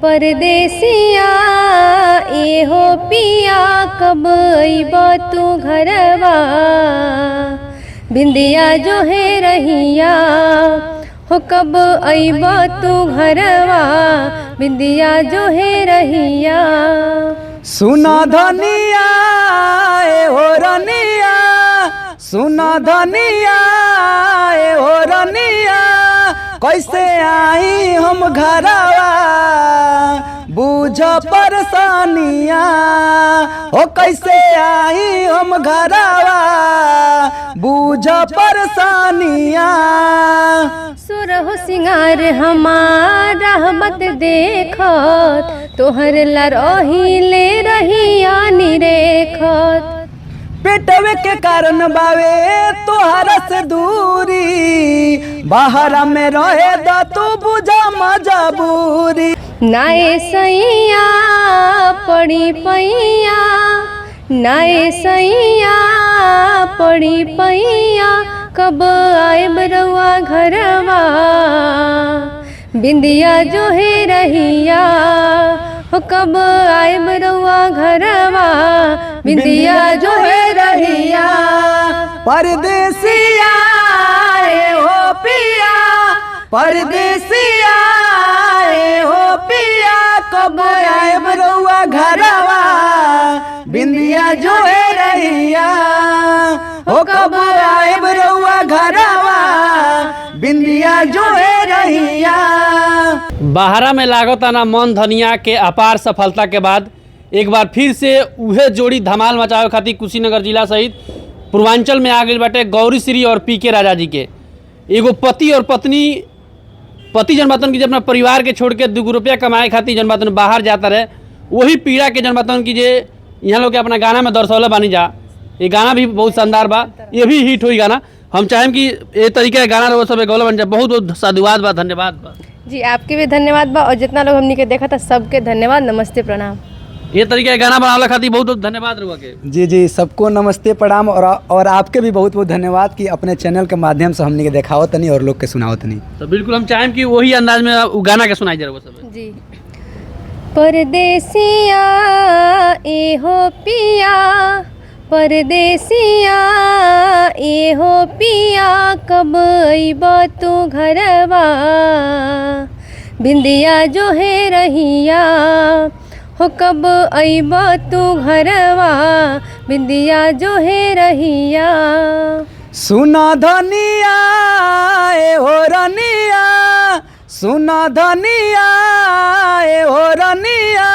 परदेसिया ए हो पिया कब अइब तू घरवा, बिंदिया जो है रहिया हो कब अइब तू घरवा, बिंदिया जो है रहिया। सुना धनिया ए हो रनिया, सुना धनिया ए हो रनिया, कैसे आई हम घरवा बूझ परेशानिया, हो कैसे आई हम घरवा बूझ परेशानिया। सुरहो सिंगार हमार रहमत देखत, तोहर लरही ले रहिया निरेखत। पेटवे के कारण बावे तोहरा से दूरी, बाहर में रहे दा तू बुझा मजबूरी। नाए सैया पड़ी पैया, नाए सैया पड़ी पैया, कब आएब रउआ घरवा, बिंदिया जो है रहिया हो कब आएब रउआ घरवा, बिंदिया जो है रहिया। परदेसिया ए हो पिया, परदेसिया ए हो पिया, कब आएब रउआ घरवा, बिंदिया जो है रहिया हो कब आएब रउआ घरवा, बिंदिया जो है रहिया। बाहरा में लागता ना मन धनिया के अपार सफलता के बाद एक बार फिर से उहे जोड़ी धमाल मचावे खातिर कुशीनगर जिला सहित पूर्वांचल में आ गई बाटे। गौरी श्री और पीके राजा जी के एगो पति और पत्नी, पति जन्मातन की जब अपना परिवार के छोड़ के 2 रुपया कमाए खातिर जन्मातन बाहर जाता रहे, वही पीड़ा के जन्मातन की जे यहाँ लोग के अपना गाना में दर्शौले बानी जा। ये गाना भी बहुत शानदार बा, ये भी हिट हुई गाना। हम चाहें कि ये तरीके का गाना रहो सब गौला बन जाए। बहुत बहुत साधुवाद बा, धन्यवाद बा जी, आपके भी धन्यवाद बा और जितना लोग हमनी के देखा था सबके धन्यवाद, नमस्ते प्रणाम। ये तरीके का गाना बनावला खातिर बहुत बहुत धन्यवाद रहुआ के। जी जी, सबको नमस्ते प्रणाम और आपके भी बहुत बहुत धन्यवाद कि अपने चैनल के माध्यम से हमने के देखाओ तनी और लोग के सुनाओ तनी। तो बिल्कुल हम चाहें कि वही अंदाज में वो गाना के सुनाई जरा वो सब जी। परदेसिया ए हो पिया, परदेसिया ए हो पिया, कब अइब तू घरवा, बिंदिया जो है रहिया हो कब अइब तू घरवा, बिंदिया जो है रहिया। सुना धनिया ए हो रनिया, सुना धनिया ए हो रनिया,